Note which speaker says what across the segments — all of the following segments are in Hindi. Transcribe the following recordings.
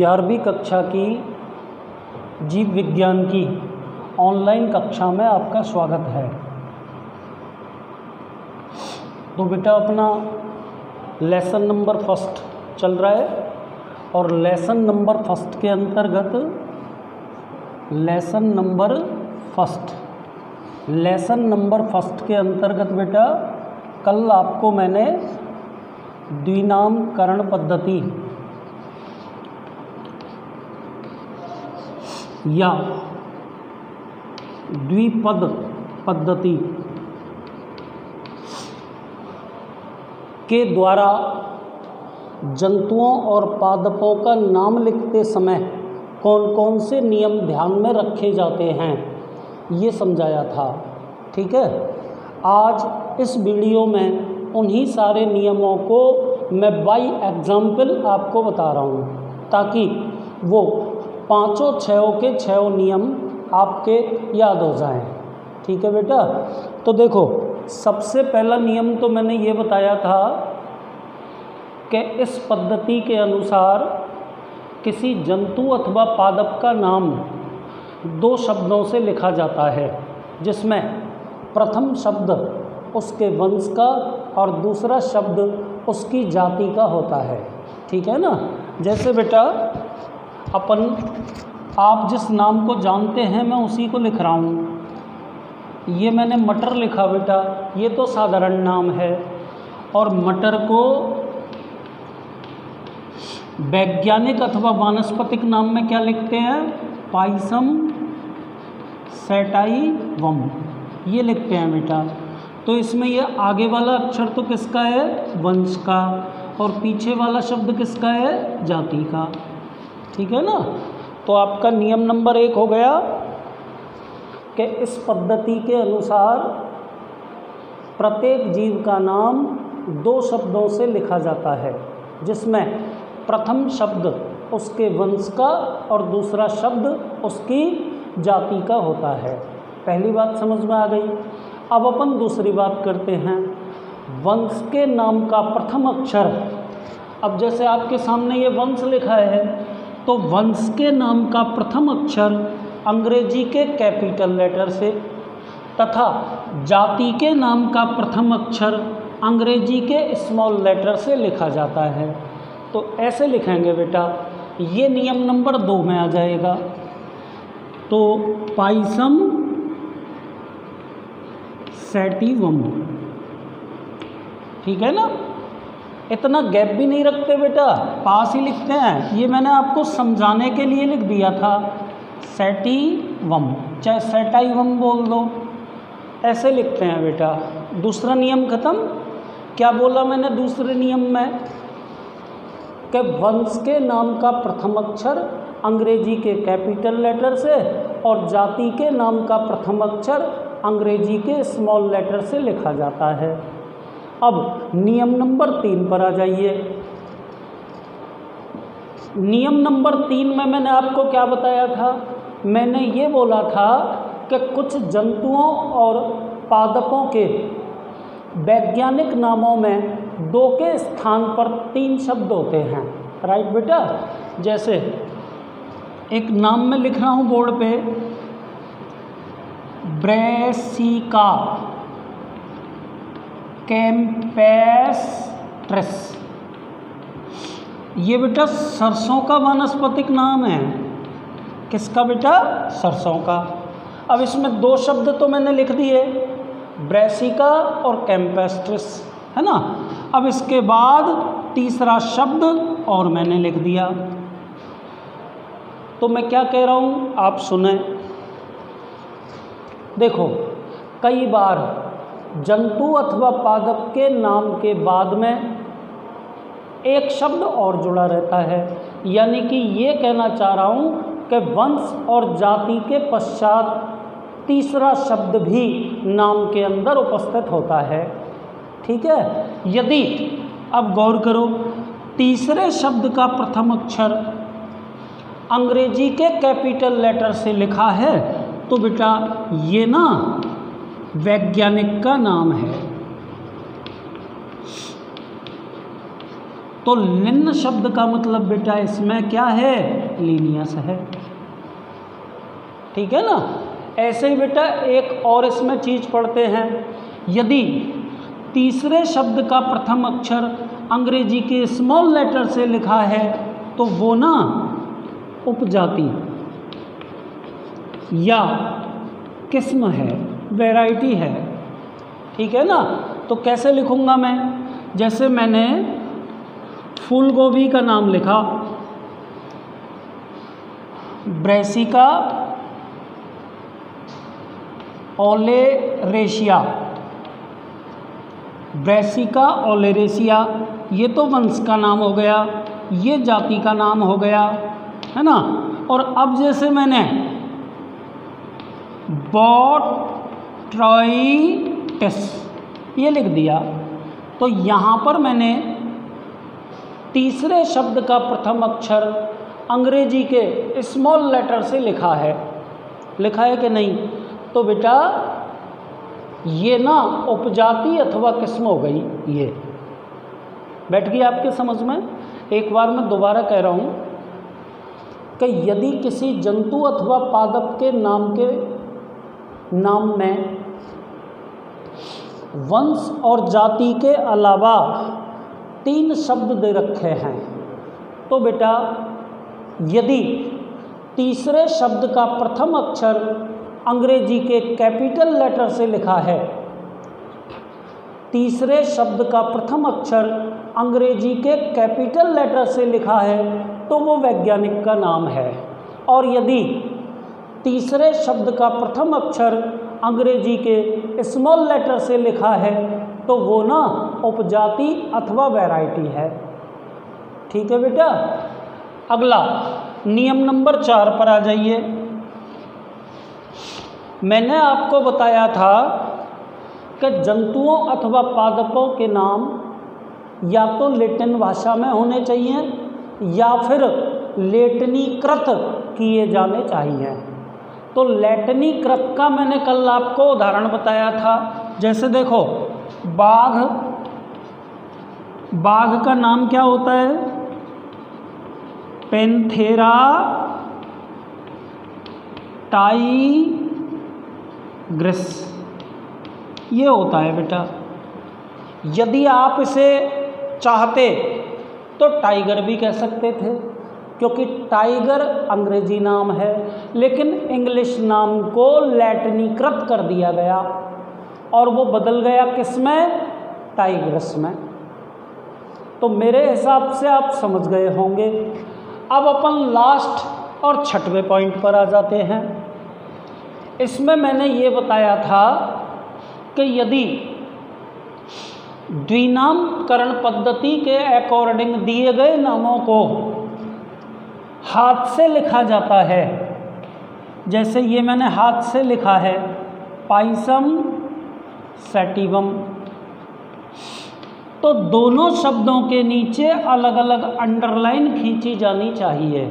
Speaker 1: 11वीं कक्षा की जीव विज्ञान की ऑनलाइन कक्षा में आपका स्वागत है। तो बेटा अपना लेसन नंबर फर्स्ट चल रहा है और लेसन नंबर फर्स्ट के अंतर्गत लेसन नंबर फर्स्ट के अंतर्गत बेटा कल आपको मैंने द्विनामकरण पद्धति या द्विपद पद्धति के द्वारा जंतुओं और पादपों का नाम लिखते समय कौन कौन से नियम ध्यान में रखे जाते हैं ये समझाया था। ठीक है, आज इस वीडियो में उन्हीं सारे नियमों को मैं बाय एग्जाम्पल आपको बता रहा हूँ ताकि वो पांचों छयों के छयों नियम आपके याद हो जाएं। ठीक है बेटा, तो देखो सबसे पहला नियम तो मैंने ये बताया था कि इस पद्धति के अनुसार किसी जंतु अथवा पादप का नाम दो शब्दों से लिखा जाता है, जिसमें प्रथम शब्द उसके वंश का और दूसरा शब्द उसकी जाति का होता है। ठीक है ना, जैसे बेटा आप जिस नाम को जानते हैं मैं उसी को लिख रहा हूँ। ये मैंने मटर लिखा बेटा, ये तो साधारण नाम है और मटर को वैज्ञानिक अथवा वानस्पतिक नाम में क्या लिखते हैं? पाइसम सैटाइवम ये लिखते हैं बेटा। तो इसमें ये आगे वाला अक्षर तो किसका है? वंश का, और पीछे वाला शब्द किसका है? जाति का। ठीक है ना, तो आपका नियम नंबर 1 हो गया कि इस पद्धति के अनुसार प्रत्येक जीव का नाम दो शब्दों से लिखा जाता है, जिसमें प्रथम शब्द उसके वंश का और दूसरा शब्द उसकी जाति का होता है। पहली बात समझ में आ गई। अब अपन दूसरी बात करते हैं। वंश के नाम का प्रथम अक्षर, अब जैसे आपके सामने ये वंश लिखा है तो वंश के नाम का प्रथम अक्षर अंग्रेजी के कैपिटल लेटर से तथा जाति के नाम का प्रथम अक्षर अंग्रेजी के स्मॉल लेटर से लिखा जाता है। तो ऐसे लिखेंगे बेटा, ये नियम नंबर 2 में आ जाएगा। तो पाइसम सैटिवम, ठीक है ना, इतना गैप भी नहीं रखते बेटा, पास ही लिखते हैं। ये मैंने आपको समझाने के लिए लिख दिया था, सैटिवम चाहे सैटाइवम बोल दो, ऐसे लिखते हैं बेटा। दूसरा नियम खत्म। क्या बोला मैंने दूसरे नियम में? कि वंश के नाम का प्रथम अक्षर अंग्रेजी के कैपिटल लेटर से और जाति के नाम का प्रथम अक्षर अंग्रेजी के स्मॉल लेटर से लिखा जाता है। अब नियम नंबर 3 पर आ जाइए। नियम नंबर 3 में मैंने आपको क्या बताया था? मैंने ये बोला था कि कुछ जंतुओं और पादपों के वैज्ञानिक नामों में 2 के स्थान पर 3 शब्द होते हैं। राइट बेटा, जैसे एक नाम में लिख रहा हूँ बोर्ड पे, ब्रेसिका कैम्पेस्ट्रिस। ये बेटा सरसों का वानस्पतिक नाम है। किसका बेटा? सरसों का। अब इसमें 2 शब्द तो मैंने लिख दिए, ब्रेसिका और कैम्पेस्ट्रिस, है ना। अब इसके बाद तीसरा शब्द और मैंने लिख दिया। तो मैं क्या कह रहा हूँ आप सुने। देखो कई बार जंतु अथवा पादप के नाम के बाद में एक शब्द और जुड़ा रहता है, यानी कि ये कहना चाह रहा हूँ कि वंश और जाति के पश्चात तीसरा शब्द भी नाम के अंदर उपस्थित होता है। ठीक है, यदि अब गौर करो तीसरे शब्द का प्रथम अक्षर अंग्रेजी के कैपिटल लेटर से लिखा है तो बेटा ये ना वैज्ञानिक का नाम है। तो लिन्न शब्द का मतलब बेटा इसमें क्या है, लीनियस है। ठीक है ना। ऐसे ही बेटा एक और इसमें चीज़ पढ़ते हैं, यदि तीसरे शब्द का प्रथम अक्षर अंग्रेजी के स्मॉल लेटर से लिखा है तो वो ना उपजाति या किस्म है, वैरायटी है। ठीक है ना। तो कैसे लिखूंगा मैं, जैसे मैंने फूल गोभी का नाम लिखा ब्रेसिका ओलेरेशिया, ब्रेसिका ओलेरेशिया, ये तो वंश का नाम हो गया, ये जाति का नाम हो गया, है ना। और अब जैसे मैंने बोट्राइटिस ये लिख दिया, तो यहाँ पर मैंने तीसरे शब्द का प्रथम अक्षर अंग्रेजी के स्मॉल लेटर से लिखा है कि नहीं। तो बेटा ये ना उपजाति अथवा किस्म हो गई, ये बैठ गई आपके समझ में। एक बार मैं दोबारा कह रहा हूँ कि यदि किसी जंतु अथवा पादप के नाम में वंश और जाति के अलावा 3 शब्द दे रखे हैं, तो बेटा यदि तीसरे शब्द का प्रथम अक्षर अंग्रेजी के कैपिटल लेटर से लिखा है, तीसरे शब्द का प्रथम अक्षर अंग्रेजी के कैपिटल लेटर से लिखा है तो वो वैज्ञानिक का नाम है। और यदि तीसरे शब्द का प्रथम अक्षर अंग्रेजी के स्मॉल लेटर से लिखा है तो वो ना उपजाति अथवा वैरायटी है। ठीक है बेटा। अगला नियम नंबर 4 पर आ जाइए। मैंने आपको बताया था कि जंतुओं अथवा पादपों के नाम या तो लैटिन भाषा में होने चाहिए या फिर लेटिनीकृत किए जाने चाहिए। तो लैटिनीकृत का मैंने कल आपको उदाहरण बताया था। जैसे देखो बाघ का नाम क्या होता है, पैंथेरा टाइग्रिस, ये होता है बेटा। यदि आप इसे चाहते तो टाइगर भी कह सकते थे, क्योंकि टाइगर अंग्रेजी नाम है, लेकिन इंग्लिश नाम को लैटिनीकृत कर दिया गया और वो बदल गया किस में, टाइग्रिस में। तो मेरे हिसाब से आप समझ गए होंगे। अब अपन लास्ट और 6वें पॉइंट पर आ जाते हैं। इसमें मैंने ये बताया था कि यदि द्विनामकरण पद्धति के अकॉर्डिंग दिए गए नामों को हाथ से लिखा जाता है, जैसे ये मैंने हाथ से लिखा है पाइसम सैटिवम, तो दोनों शब्दों के नीचे अलग अलग अंडरलाइन खींची जानी चाहिए।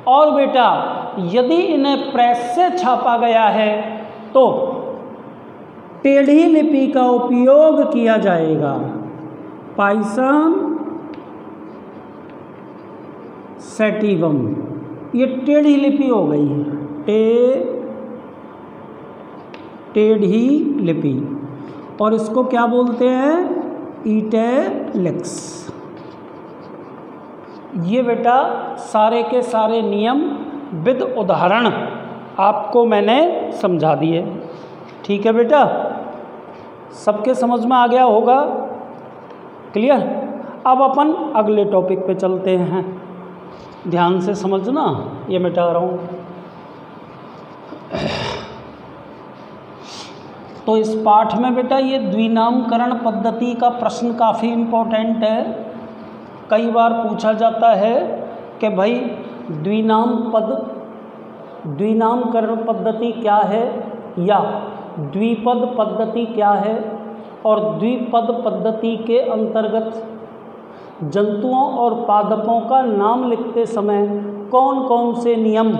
Speaker 1: और बेटा यदि इन्हें प्रेस से छापा गया है तो टेढ़ी लिपि का उपयोग किया जाएगा। पाइसम सैटिवम, ये टेढ़ी लिपि हो गई, टेढ़ी लिपि, और इसको क्या बोलते हैं, इटैलिक्स। ये बेटा सारे के सारे नियम विद उदाहरण आपको मैंने समझा दिए। ठीक है बेटा, सबके समझ में आ गया होगा, क्लियर। अब अपन अगले टॉपिक पे चलते हैं, ध्यान से समझना, ये मिटा रहा हूँ। तो इस पाठ में बेटा ये द्विनामकरण पद्धति का प्रश्न काफ़ी इम्पोर्टेंट है। कई बार पूछा जाता है कि भाई द्विनामकरण पद्धति क्या है या द्विपद पद्धति क्या है, और द्विपद पद्धति के अंतर्गत जंतुओं और पादपों का नाम लिखते समय कौन कौन से नियम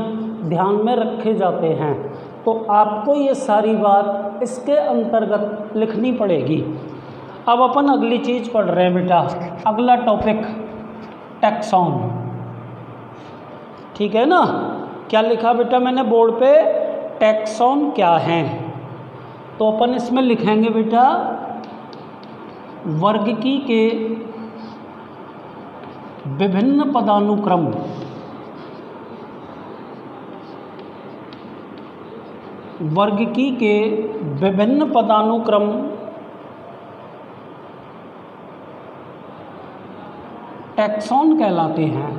Speaker 1: ध्यान में रखे जाते हैं। तो आपको ये सारी बात इसके अंतर्गत लिखनी पड़ेगी। अब अपन अगली चीज़ पढ़ रहे हैं बेटा, अगला टॉपिक टैक्सॉन। ठीक है ना, क्या लिखा बेटा मैंने बोर्ड पे, टैक्सॉन क्या है। तो अपन इसमें लिखेंगे बेटा वर्गिकी के विभिन्न पदानुक्रम, वर्गिकी के विभिन्न पदानुक्रम टैक्सॉन कहलाते हैं।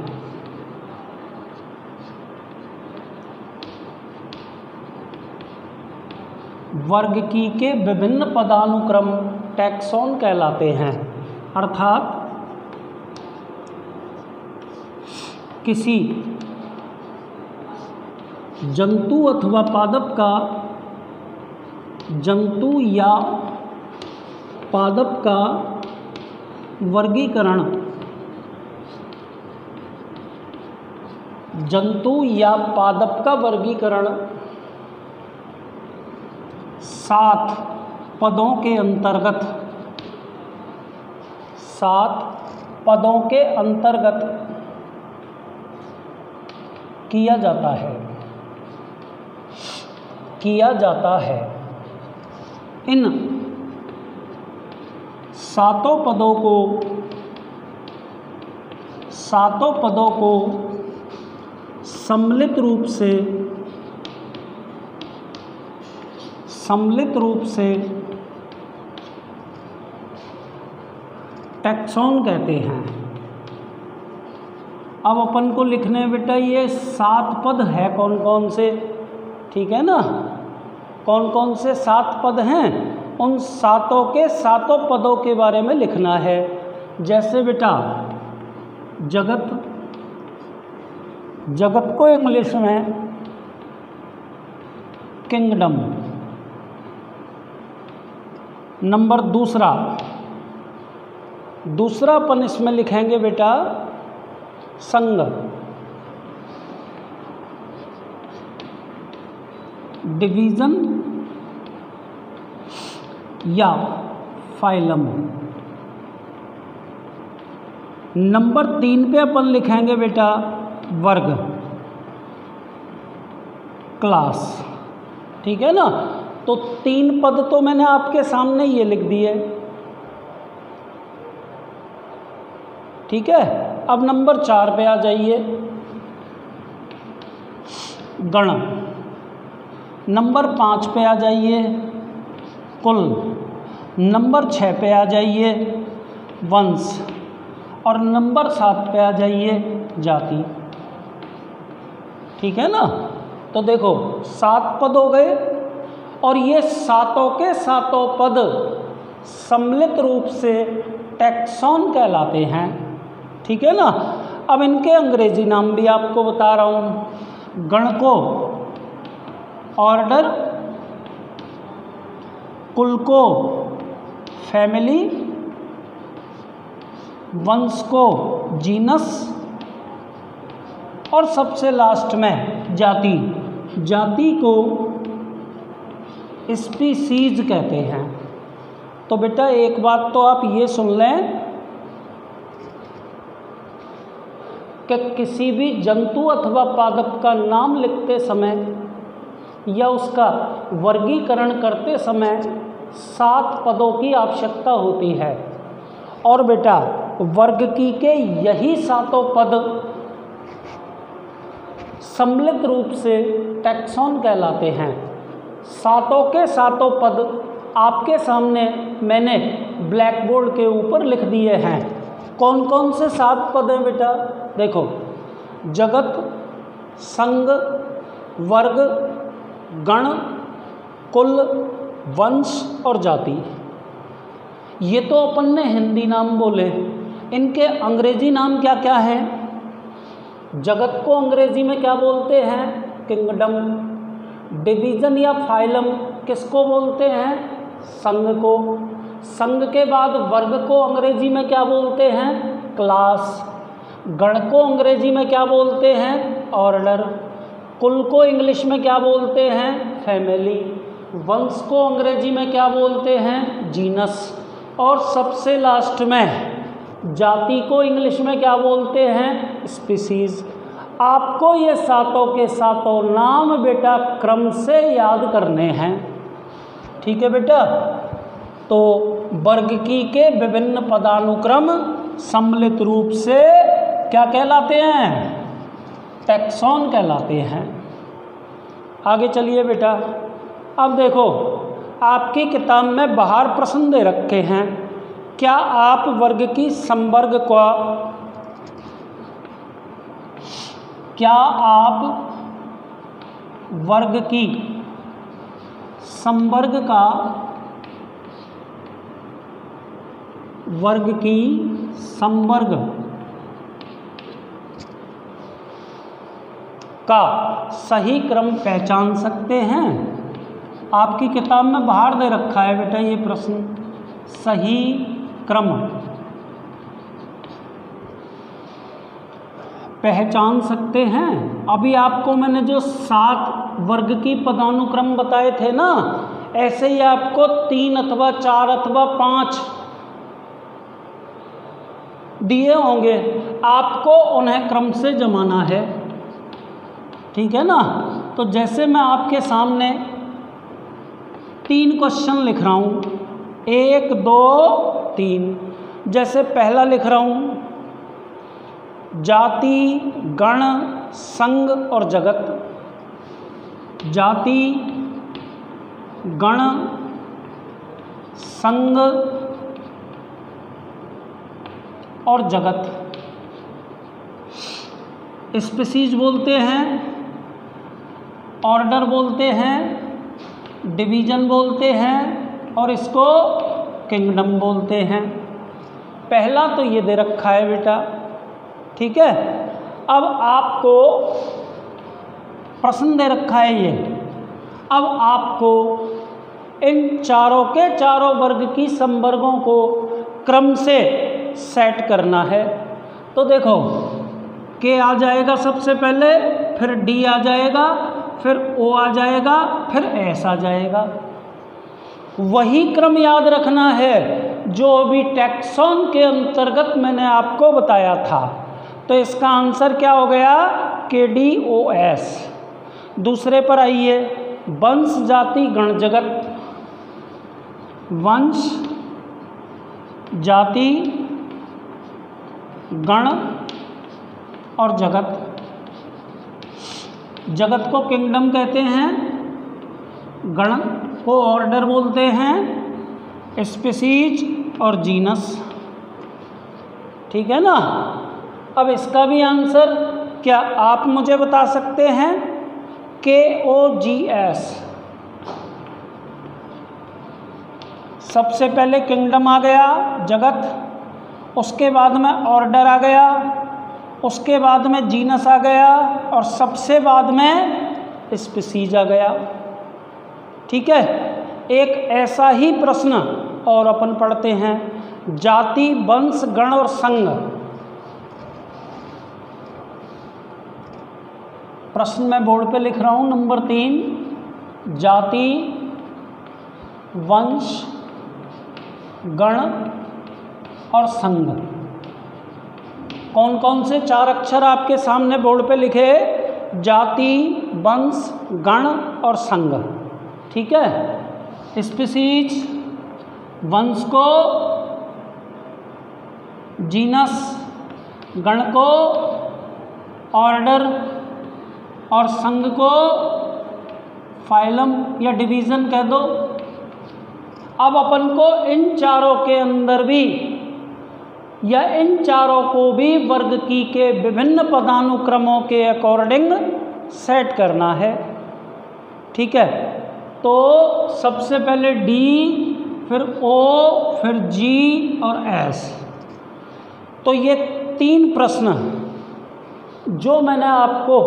Speaker 1: वर्गिकी के विभिन्न पदानुक्रम टैक्सॉन कहलाते हैं, अर्थात किसी जंतु अथवा पादप का, जंतु या पादप का वर्गीकरण, जंतु या पादप का वर्गीकरण 7 पदों के अंतर्गत, 7 पदों के अंतर्गत किया जाता है, किया जाता है। इन 7 पदों को, 7 पदों को सम्मिलित रूप से, सम्मिलित रूप से टैक्सॉन कहते हैं। अब अपन को लिखने बेटा ये 7 पद है कौन कौन से, ठीक है ना, कौन कौन से 7 पद हैं, उन 7 के 7 पदों के बारे में लिखना है। जैसे बेटा जगत, जगत को इंग्लिश में किंगडम। नंबर दूसरा, दूसरा अपन इसमें लिखेंगे बेटा संघ, डिवीज़न या फाइलम। नंबर 3 पे अपन लिखेंगे बेटा वर्ग, क्लास। ठीक है ना, तो 3 पद तो मैंने आपके सामने ये लिख दिए। ठीक है, अब नंबर 4 पे आ जाइए, गण। नंबर 5 पे आ जाइए कुल। नंबर 6 पे आ जाइए वंश। और नंबर 7 पे आ जाइए जाति। ठीक है ना, तो देखो 7 पद हो गए और ये 7 के 7 पद सम्मिलित रूप से टैक्सॉन कहलाते हैं। ठीक है ना, अब इनके अंग्रेजी नाम भी आपको बता रहा हूँ। गण को ऑर्डर, कुल को फैमिली, वंश को जीनस और सबसे लास्ट में जाति, जाति को स्पीसीज कहते हैं। तो बेटा एक बात तो आप ये सुन लें कि किसी भी जंतु अथवा पादप का नाम लिखते समय या उसका वर्गीकरण करते समय 7 पदों की आवश्यकता होती है। और बेटा वर्गिकी के यही 7 पद सम्मिलित रूप से टैक्सॉन कहलाते हैं। 7 के 7 पद आपके सामने मैंने ब्लैक बोर्ड के ऊपर लिख दिए हैं। कौन कौन से 7 पद हैं बेटा, देखो जगत, संघ, वर्ग, गण, कुल, वंश और जाति। ये तो अपन ने हिंदी नाम बोले, इनके अंग्रेजी नाम क्या क्या हैं? जगत को अंग्रेजी में क्या बोलते हैं? किंगडम। डिवीज़न या फाइलम किसको बोलते हैं? संघ को। संघ के बाद वर्ग को अंग्रेजी में क्या बोलते हैं? क्लास। गण को अंग्रेजी में क्या बोलते हैं? ऑर्डर। कुल को इंग्लिश में क्या बोलते हैं? फैमिली। वंश को अंग्रेजी में क्या बोलते हैं? जीनस। और सबसे लास्ट में जाति को इंग्लिश में क्या बोलते हैं? स्पीसीज। आपको ये सातों के सातों नाम बेटा क्रम से याद करने हैं, ठीक है बेटा। तो वर्गकी के विभिन्न पदानुक्रम सम्मिलित रूप से क्या कहलाते हैं? टैक्सॉन कहलाते हैं। आगे चलिए बेटा। अब देखो आपकी किताब में बाहर प्रश्न दे रखे हैं, क्या आप वर्ग की संवर्ग का, क्या आप वर्ग की संवर्ग का, वर्ग की संवर्ग का सही क्रम पहचान सकते हैं? आपकी किताब में बाहर दे रखा है बेटा ये प्रश्न, सही क्रम पहचान सकते हैं। अभी आपको मैंने जो 7 वर्ग की पदानुक्रम बताए थे ना, ऐसे ही आपको 3 अथवा 4 अथवा 5 दिए होंगे, आपको उन्हें क्रम से जमाना है, ठीक है ना। तो जैसे मैं आपके सामने 3 क्वेश्चन लिख रहा हूँ, 1 2 3। जैसे पहला लिख रहा हूँ, जाति गण संघ और जगत, जाति गण संघ और जगत। स्पीसीज बोलते हैं, ऑर्डर बोलते हैं, डिवीजन बोलते हैं और इसको किंगडम बोलते हैं। पहला तो ये दे रखा है बेटा, ठीक है। अब आपको प्रश्न दे रखा है ये, अब आपको इन चारों के चारों वर्ग की संवर्गों को क्रम से सेट करना है। तो देखो के आ जाएगा सबसे पहले, फिर डी आ जाएगा, फिर ओ आ जाएगा, फिर एस आ जाएगा। वही क्रम याद रखना है जो अभी टैक्सॉन के अंतर्गत मैंने आपको बताया था। तो इसका आंसर क्या हो गया? के डी ओ एस। दूसरे पर आइए, वंश जाति गण जगत, वंश जाति गण और जगत। जगत को किंगडम कहते हैं, गण को ऑर्डर बोलते हैं, स्पीसीज और जीनस, ठीक है ना। अब इसका भी आंसर क्या आप मुझे बता सकते हैं? KOGS। सबसे पहले किंगडम आ गया, जगत, उसके बाद में ऑर्डर आ गया, उसके बाद में जीनस आ गया और सबसे बाद में स्पीसीज आ गया, ठीक है। एक ऐसा ही प्रश्न और अपन पढ़ते हैं, जाति वंश गण और संघ। प्रश्न मैं बोर्ड पे लिख रहा हूँ, नंबर 3, जाति वंश गण और संघ। कौन कौन से 4 अक्षर आपके सामने बोर्ड पे लिखे? जाति वंश गण और संघ, ठीक है। स्पीसीज वंश को, जीनस गण को, ऑर्डर और संघ को फाइलम या डिवीज़न कह दो। अब अपन को इन चारों के अंदर भी या इन चारों को भी वर्ग की के विभिन्न पदानुक्रमों के अकॉर्डिंग सेट करना है, ठीक है। तो सबसे पहले डी, फिर ओ, फिर जी और एस। तो ये 3 प्रश्न जो मैंने आपको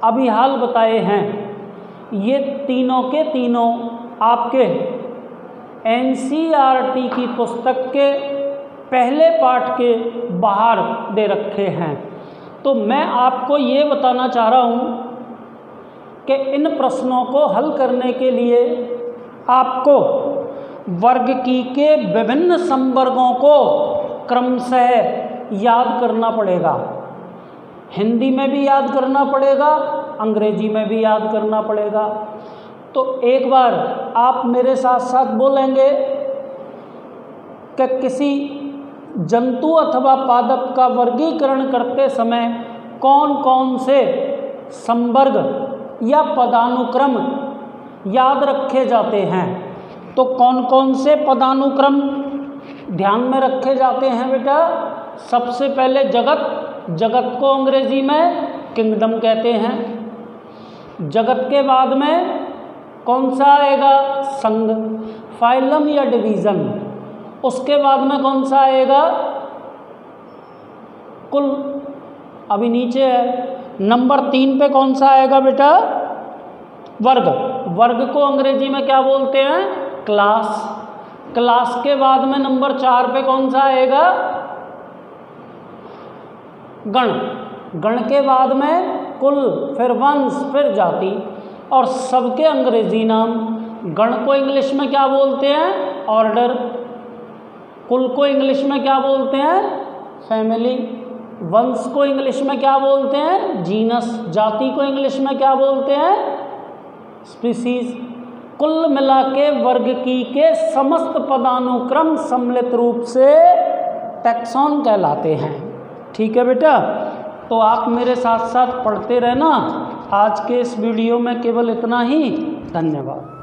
Speaker 1: अभी हाल बताए हैं, ये तीनों के तीनों आपके NCERT की पुस्तक के पहले पाठ के बाहर दे रखे हैं। तो मैं आपको ये बताना चाह रहा हूँ कि इन प्रश्नों को हल करने के लिए आपको वर्ग की के विभिन्न संवर्गों को क्रमशः याद करना पड़ेगा। हिंदी में भी याद करना पड़ेगा, अंग्रेजी में भी याद करना पड़ेगा। तो एक बार आप मेरे साथ साथ बोलेंगे कि किसी जंतु अथवा पादप का वर्गीकरण करते समय कौन कौन से संवर्ग या पदानुक्रम याद रखे जाते हैं। तो कौन कौन से पदानुक्रम ध्यान में रखे जाते हैं बेटा? सबसे पहले जगत, जगत को अंग्रेजी में किंगडम कहते हैं। जगत के बाद में कौन सा आएगा? संघ, फाइलम या डिवीज़न। उसके बाद में कौन सा आएगा? कुल। अभी नीचे है। नंबर 3 पे कौन सा आएगा बेटा? वर्ग। वर्ग को अंग्रेजी में क्या बोलते हैं? क्लास। क्लास के बाद में नंबर 4 पे कौन सा आएगा? गण। गण के बाद में कुल, फिर वंश, फिर जाति, और सबके अंग्रेजी नाम। गण को इंग्लिश में क्या बोलते हैं? ऑर्डर। कुल को इंग्लिश में क्या बोलते हैं? फैमिली। वंश को इंग्लिश में क्या बोलते हैं? जीनस। जाति को इंग्लिश में क्या बोलते हैं? स्पीसीज। कुल मिला के वर्गीकी के समस्त पदानुक्रम सम्मिलित रूप से टैक्सॉन कहलाते हैं। ठीक है बेटा? तो आप मेरे साथ साथ पढ़ते रहना। आज के इस वीडियो में केवल इतना ही। धन्यवाद।